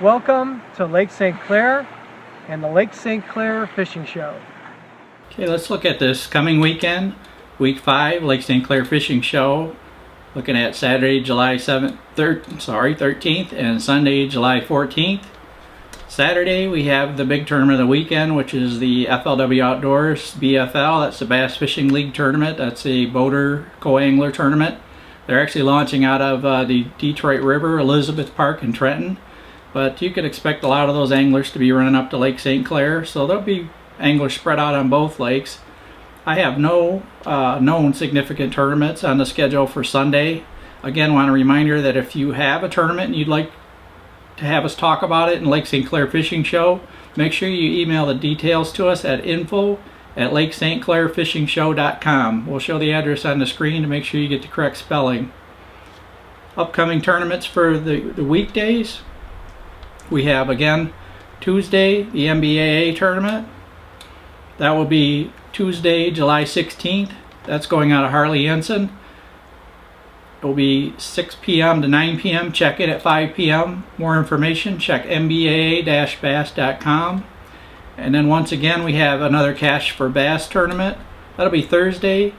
Welcome to Lake St. Clair and the Lake St. Clair Fishing Show. Okay, let's look at this coming weekend, week 5, Lake St. Clair Fishing Show. Looking at Saturday, July 13th and Sunday, July 14th. Saturday we have the big tournament of the weekend, which is the FLW Outdoors BFL. That's the Bass Fishing League tournament. That's a boater co-angler tournament. They're actually launching out of the Detroit River, Elizabeth Park in Trenton. But you could expect a lot of those anglers to be running up to Lake St. Clair, so there'll be anglers spread out on both lakes. I have no known significant tournaments on the schedule for Sunday. Again, want a reminder that if you have a tournament and you'd like to have us talk about it in Lake St. Clair Fishing Show, make sure you email the details to us at info@lakestclairfishingshow.com. We'll show the address on the screen to make sure you get the correct spelling. Upcoming tournaments for the weekdays. We have, again, Tuesday, the MBAA tournament. That will be Tuesday, July 16th. That's going out of Harley Ensign. It will be 6 p.m. to 9 p.m. Check in at 5 p.m. More information, check mbaa-bass.com. And then once again, we have another Cash for Bass tournament. That'll be Thursday,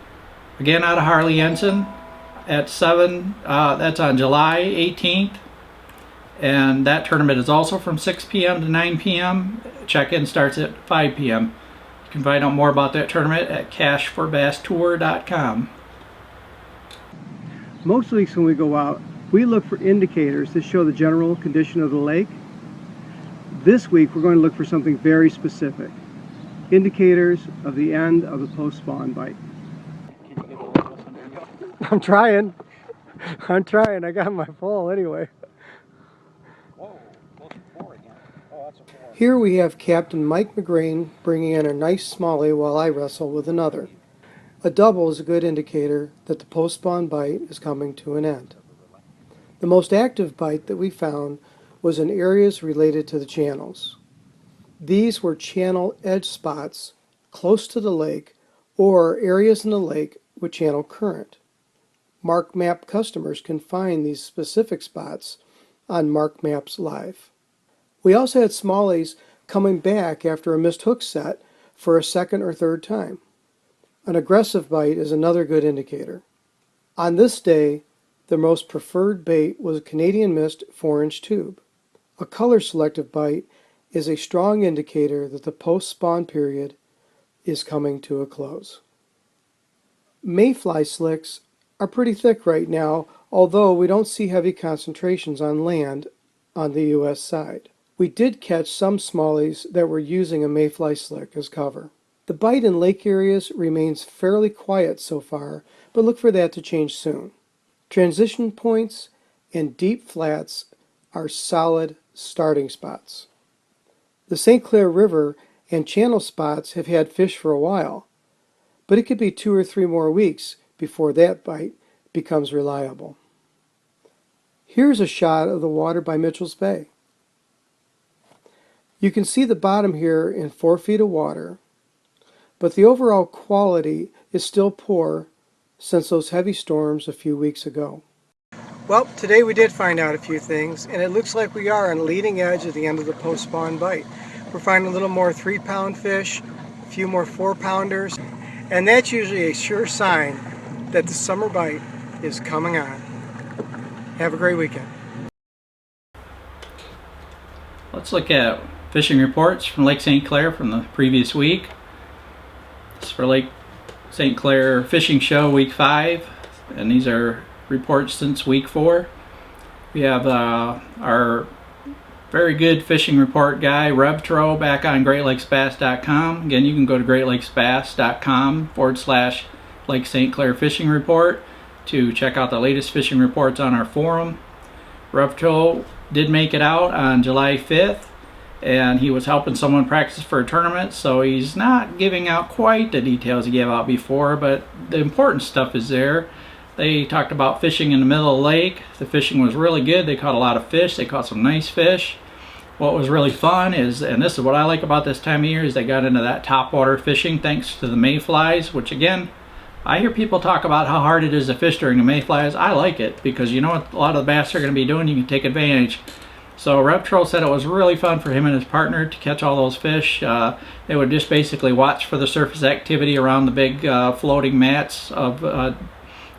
again out of Harley Ensign at 7. That's on July 18th. And that tournament is also from 6 p.m. to 9 p.m. Check-in starts at 5 p.m. You can find out more about that tournament at cashforbasstour.com. Most weeks when we go out, we look for indicators that show the general condition of the lake. This week we're going to look for something very specific. Indicators of the end of the post-spawn bite. I'm trying. I got my pole anyway. Here we have Captain Mike McGrain bringing in a nice smallie while I wrestle with another. A double is a good indicator that the post-spawn bite is coming to an end. The most active bite that we found was in areas related to the channels. These were channel edge spots close to the lake or areas in the lake with channel current. Mark Map customers can find these specific spots on Mark Maps Live. We also had smallies coming back after a missed hook set for a second or third time. An aggressive bite is another good indicator. On this day, the most preferred bait was a Canadian mist 4-inch tube. A color selective bite is a strong indicator that the post-spawn period is coming to a close. Mayfly slicks are pretty thick right now, although we don't see heavy concentrations on land on the U.S. side. We did catch some smallies that were using a mayfly slick as cover. The bite in lake areas remains fairly quiet so far, but look for that to change soon. Transition points and deep flats are solid starting spots. The St. Clair River and channel spots have had fish for a while, but it could be 2 or 3 more weeks before that bite becomes reliable. Here's a shot of the water by Mitchell's Bay. You can see the bottom here in 4 feet of water, but the overall quality is still poor since those heavy storms a few weeks ago. Well, today we did find out a few things, and it looks like we are on the leading edge of the end of the post-spawn bite. We're finding a little more 3-pound fish, a few more 4-pounders, and that's usually a sure sign that the summer bite is coming on. Have a great weekend. Let's look at fishing reports from Lake St. Clair from the previous week. This is for Lake St. Clair Fishing Show week 5, and these are reports since week 4. We have our very good fishing report guy, Revtro, back on GreatLakesBass.com. Again, you can go to GreatLakesBass.com/Lake St. Clair Fishing Report to check out the latest fishing reports on our forum. Revtro did make it out on July 5th. And he was helping someone practice for a tournament, so he's not giving out quite the details he gave out before, but the important stuff is there. They talked about fishing in the middle of the lake. The fishing was really good. They caught a lot of fish. They caught some nice fish. What was really fun is, and this is what I like about this time of year, is they got into that topwater fishing thanks to the mayflies, which again, I hear people talk about how hard it is to fish during the mayflies. I like it because you know what a lot of the bass are going to be doing. You can take advantage. So RevTro said it was really fun for him and his partner to catch all those fish. They would just basically watch for the surface activity around the big floating mats of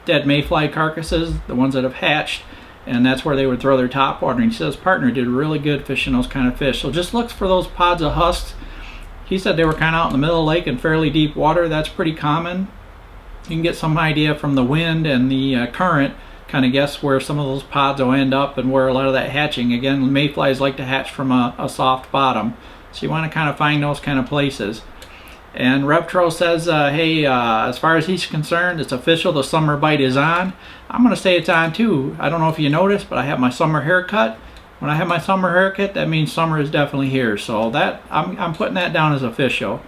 dead mayfly carcasses, the ones that have hatched, and that's where they would throw their top water. And he said his partner did really good fishing those kind of fish. So just look for those pods of husks. He said they were kind of out in the middle of the lake in fairly deep water. That's pretty common. You can get some idea from the wind and the current, kind of guess where some of those pods will end up and where a lot of that hatching. Again, mayflies like to hatch from a soft bottom, so you want to kind of find those kind of places. And RevTro says, hey, as far as he's concerned, it's official, the summer bite is on. I'm going to say it's on too. I don't know if you noticed, but I have my summer haircut. When I have my summer haircut, that means summer is definitely here. So that I'm putting that down as official.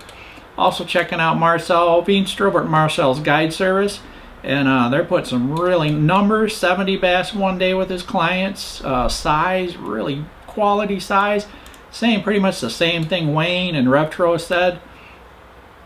Also checking out Marcel Veenstrover at Marcel's Guide Service. And they're putting some really numbers, 70 bass one day with his clients. Size, really quality size. Saying pretty much the same thing Wayne and RevTro said.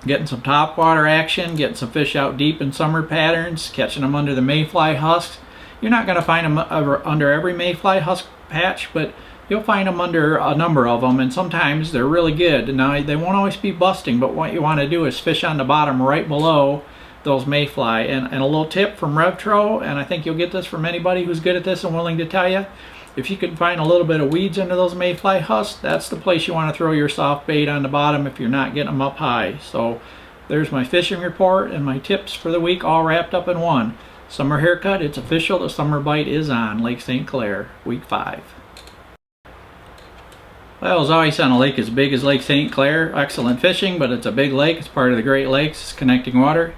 Getting some topwater action, getting some fish out deep in summer patterns, catching them under the mayfly husks. You're not going to find them under every mayfly husk patch, but you'll find them under a number of them, and sometimes they're really good. Now, they won't always be busting, but what you want to do is fish on the bottom right below those mayfly. And a little tip from RevTro, and I think you'll get this from anybody who's good at this and willing to tell you, if you can find a little bit of weeds under those mayfly husks, that's the place you want to throw your soft bait on the bottom if you're not getting them up high. So there's my fishing report and my tips for the week all wrapped up in one. Summer haircut, it's official, the summer bite is on Lake St. Clair, week 5. Well, as always on a lake as big as Lake St. Clair, excellent fishing, but it's a big lake, it's part of the Great Lakes, it's connecting water.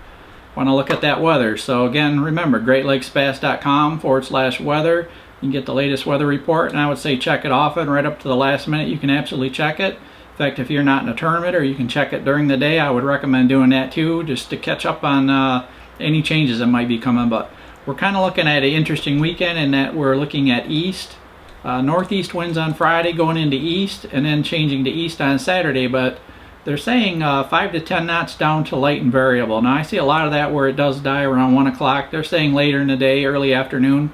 Want to look at that weather. So again, remember, greatlakesbass.com/weather. You can get the latest weather report, and I would say check it often, right up to the last minute. You can absolutely check it. In fact, if you're not in a tournament or you can check it during the day, I would recommend doing that too, just to catch up on any changes that might be coming. But we're kind of looking at an interesting weekend in that we're looking at east, northeast winds on Friday going into east, and then changing to east on Saturday. But they're saying 5 to 10 knots down to light and variable. Now I see a lot of that where it does die around 1 o'clock. They're saying later in the day, early afternoon.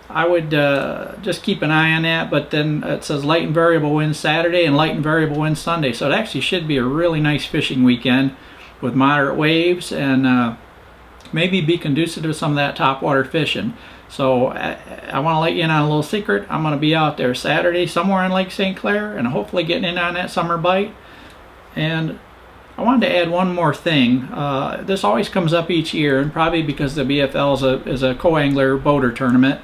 I would just keep an eye on that, but then it says light and variable winds Saturday and light and variable winds Sunday. So it actually should be a really nice fishing weekend with moderate waves and maybe be conducive to some of that topwater fishing. So I want to let you in on a little secret. I'm going to be out there Saturday somewhere in Lake St. Clair and hopefully getting in on that summer bite. And I wanted to add one more thing. This always comes up each year, and probably because the BFL is a co-angler boater tournament.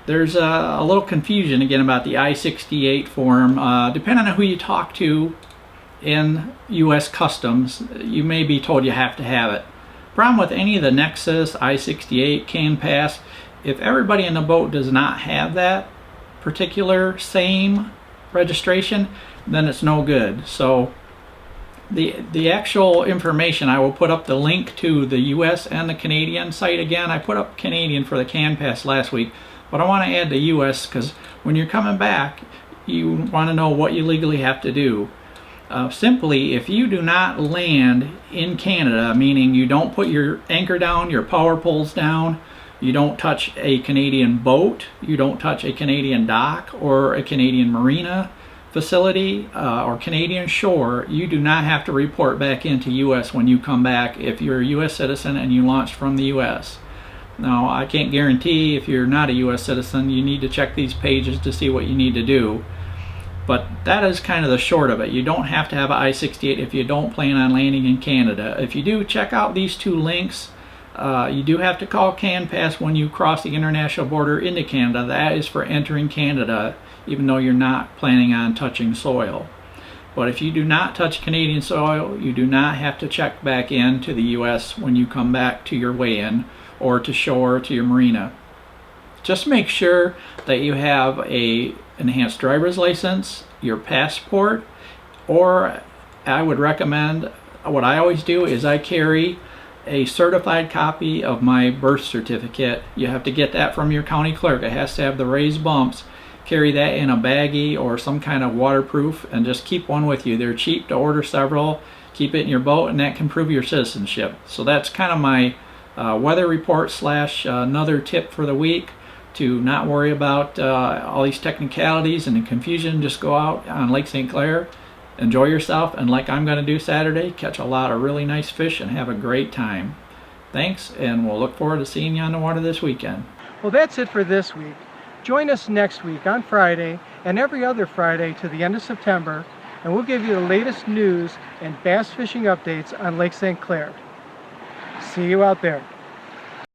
There's a little confusion again about the I-68 form. Depending on who you talk to in U.S. Customs, you may be told you have to have it. Problem with any of the Nexus, I-68, CAN Pass, if everybody in the boat does not have that particular same registration, then it's no good. So the actual information, I will put up the link to the U.S. and the Canadian site again. I put up Canadian for the CAN Pass last week, but I want to add the U.S. because when you're coming back, you want to know what you legally have to do. Simply, if you do not land in Canada, meaning you don't put your anchor down, your power poles down, you don't touch a Canadian boat, you don't touch a Canadian dock or a Canadian marina facility or Canadian shore, you do not have to report back into U.S. when you come back if you're a U.S. citizen and you launched from the U.S. Now, I can't guarantee if you're not a U.S. citizen, you need to check these pages to see what you need to do. But that is kind of the short of it. You don't have to have an I-68 if you don't plan on landing in Canada. If you do, check out these two links. You do have to call CAN Pass when you cross the international border into Canada. That is for entering Canada, even though you're not planning on touching soil. But if you do not touch Canadian soil, you do not have to check back into the U.S. when you come back to your weigh-in or to shore, to your marina. Just make sure that you have a enhanced driver's license, your passport, or I would recommend, what I always do is I carry a certified copy of my birth certificate. You have to get that from your county clerk. It has to have the raised bumps. Carry that in a baggie or some kind of waterproof and just keep one with you. They're cheap to order several. Keep it in your boat and that can prove your citizenship. So that's kind of my weather report slash another tip for the week. to not worry about all these technicalities and the confusion. Just go out on Lake St. Clair, enjoy yourself, and like I'm going to do Saturday, catch a lot of really nice fish and have a great time. Thanks, and we'll look forward to seeing you on the water this weekend. Well, that's it for this week. Join us next week on Friday and every other Friday to the end of September, and we'll give you the latest news and bass fishing updates on Lake St. Clair. See you out there.